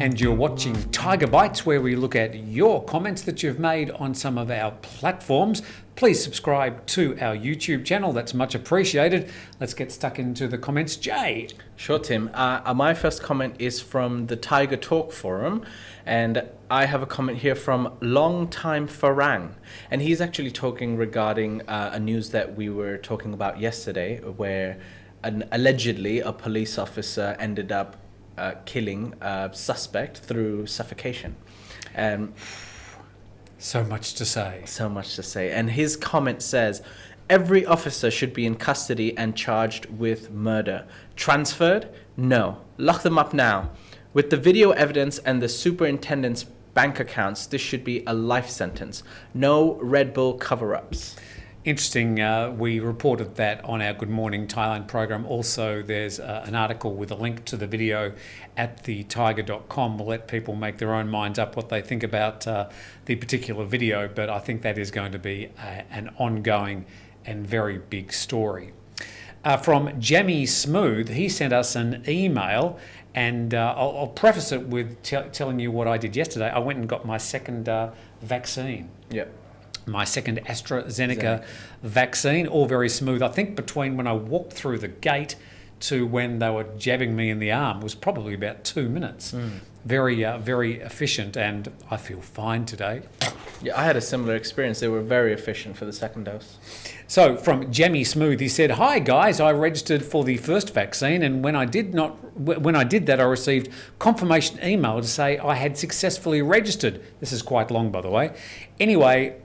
And you're watching Tiger Bites, where we look at your comments that you've made on some of our platforms. Please subscribe to our YouTube channel. That's much appreciated. Let's get stuck into the comments. Jay. Sure, Tim. My first comment is from the Tiger Talk forum, and I have a comment here from Longtime Farang, and he's actually talking regarding a news that we were talking about yesterday, where allegedly a police officer ended up killing a suspect through suffocation. So much to say. So much to say. And his comment says, every officer should be in custody and charged with murder. Transferred? No. Lock them up now. With the video evidence and the superintendent's bank accounts, this should be a life sentence. No Red Bull cover-ups. Interesting. We reported that on our Good Morning Thailand program. Also, there's an article with a link to the video at thetiger.com. We'll let people make their own minds up what they think about the particular video, but I think that is going to be an ongoing and very big story. From Jamie Smooth, he sent us an email, and I'll preface it with telling you what I did yesterday. I went and got my second vaccine. Yep. My second AstraZeneca vaccine, all very smooth. I think between when I walked through the gate to when they were jabbing me in the arm was probably about 2 minutes. Very, very efficient, and I feel fine today. Yeah, I had a similar experience. They were very efficient for the second dose. So from Jamie Smooth, he said, "Hi guys, I registered for the first vaccine, and when I did that, I received confirmation email to say I had successfully registered." This is quite long, by the way. Anyway,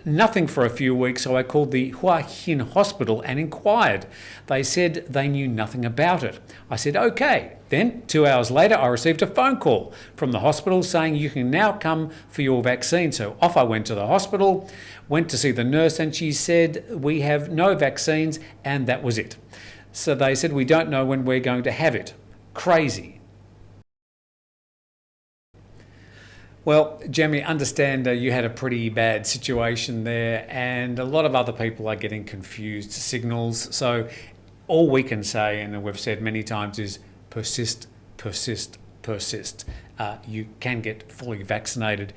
nothing for a few weeks, so I called the Hua Hin Hospital and inquired. They said they knew nothing about it. I said, okay. Then 2 hours later, I received a phone call from the hospital saying you can now come for your vaccine. So off I went to the hospital, went to see the nurse, and she said, we have no vaccines, and that was it. So they said, we don't know when we're going to have it. Crazy. Well, Jamie, understand you had a pretty bad situation there, and a lot of other people are getting confused signals. So all we can say, and we've said many times, is persist, persist, persist. You can get fully vaccinated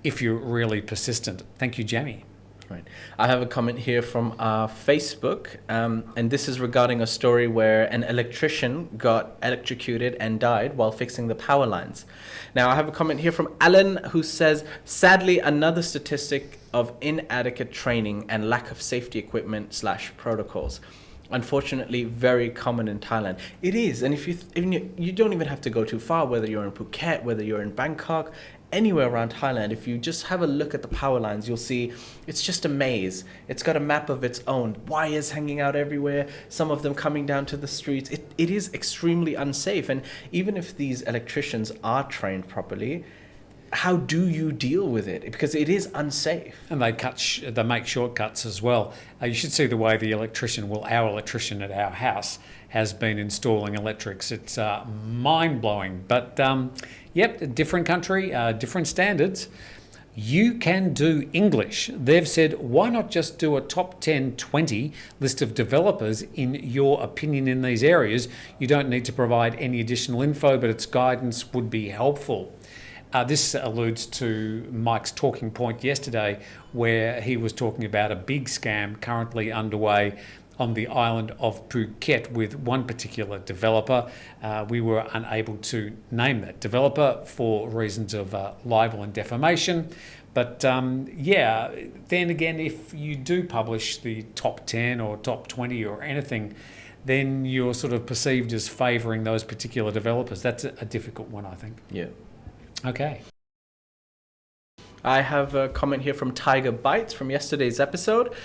if you're really persistent. Thank you, Jamie. Right. I have a comment here from our Facebook, and this is regarding a story where an electrician got electrocuted and died while fixing the power lines. Now, I have a comment here from Alan who says, sadly, another statistic of inadequate training and lack of safety equipment / protocols. Unfortunately, very common in Thailand. It is, and if you don't even have to go too far, whether you're in Phuket, whether you're in Bangkok, anywhere around Thailand, if you just have a look at the power lines, you'll see it's just a maze. It's got a map of its own. Wires hanging out everywhere, some of them coming down to the streets. It is extremely unsafe. And even if these electricians are trained properly, how do you deal with it? Because it is unsafe. And they make shortcuts as well. You should see the way our electrician at our house has been installing electrics. It's mind-blowing. But yep, different country, different standards. You can do English. They've said, why not just do a top 10, 20 list of developers in your opinion in these areas? You don't need to provide any additional info, but its guidance would be helpful. This alludes to Mike's talking point yesterday, where he was talking about a big scam currently underway on the island of Phuket with one particular developer. We were unable to name that developer for reasons of libel and defamation. But yeah, then again, if you do publish the top 10 or top 20 or anything, then you're sort of perceived as favouring those particular developers. That's a difficult one, I think. Yeah. Okay. I have a comment here from Tiger Bites from yesterday's episode.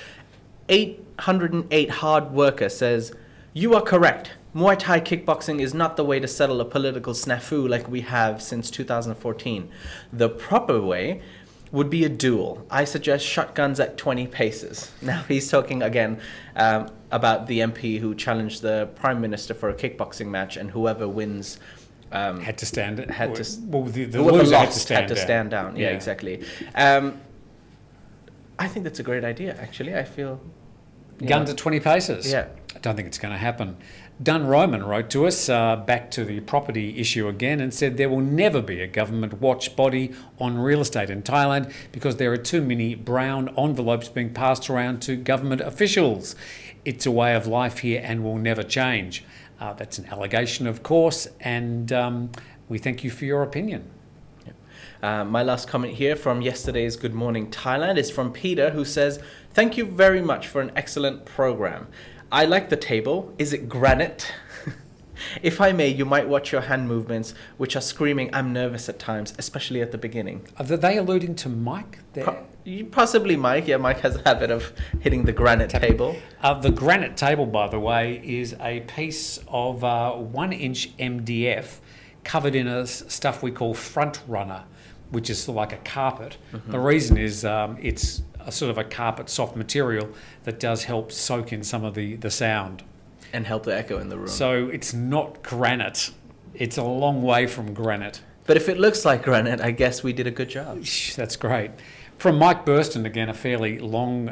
808 Hard Worker says, you are correct. Muay Thai kickboxing is not the way to settle a political snafu like we have since 2014. The proper way would be a duel. I suggest shotguns at 20 paces. Now he's talking again about the MP who challenged the Prime Minister for a kickboxing match, and whoever wins had to stand. The whoever loser lost had to stand down. Yeah, exactly. I think that's a great idea, actually. I feel... Guns at 20 paces? Yeah. don't think it's going to happen. Dun Roman wrote to us, back to the property issue again, and said there will never be a government watch body on real estate in Thailand because there are too many brown envelopes being passed around to government officials. It's a way of life here and will never change. That's an allegation, of course, and we thank you for your opinion. My last comment here from yesterday's Good Morning Thailand is from Peter, who says, "Thank you very much for an excellent program. I like the table. Is it granite? If I may, you might watch your hand movements, which are screaming, 'I'm nervous' at times, especially at the beginning." Are they alluding to Mike there? Possibly Mike. Yeah, Mike has a habit of hitting the granite table. The granite table, by the way, is a piece of 1-inch MDF covered in a stuff we call front runner, which is like a carpet. The reason is it's a sort of a carpet soft material that does help soak in some of the sound. And help the echo in the room. So it's not granite. It's a long way from granite. But if it looks like granite, I guess we did a good job. That's great. From Mike Burston, again, a fairly long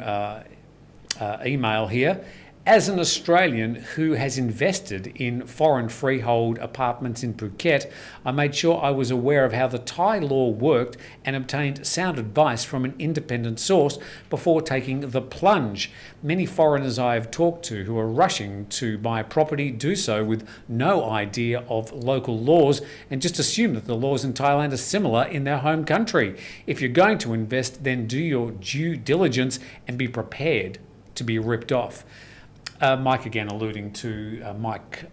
email here. As an Australian who has invested in foreign freehold apartments in Phuket, I made sure I was aware of how the Thai law worked and obtained sound advice from an independent source before taking the plunge. Many foreigners I have talked to who are rushing to buy property do so with no idea of local laws and just assume that the laws in Thailand are similar in their home country. If you're going to invest, then do your due diligence and be prepared to be ripped off. Mike again alluding to Mike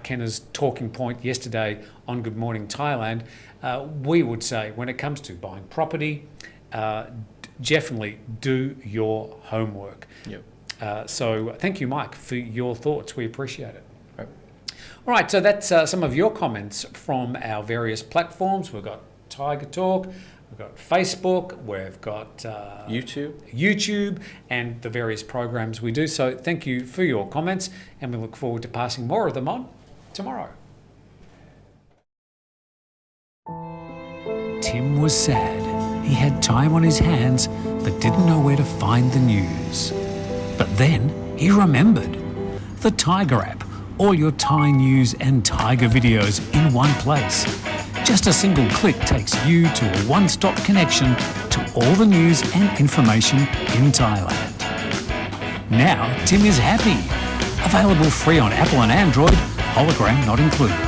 Kenner's talking point yesterday on Good Morning Thailand. We would say when it comes to buying property, definitely do your homework. Yep. So thank you, Mike, for your thoughts. We appreciate it. All right, so that's some of your comments from our various platforms. We've got Thaiger Talk. We've got Facebook, we've got YouTube, and the various programs we do. So thank you for your comments, and we look forward to passing more of them on tomorrow. Tim was sad. He had time on his hands, but didn't know where to find the news. But then he remembered. The Thaiger app. All your Thai news and Thaiger videos in one place. Just a single click takes you to a one-stop connection to all the news and information in Thailand. Now, Tim is happy. Available free on Apple and Android, hologram not included.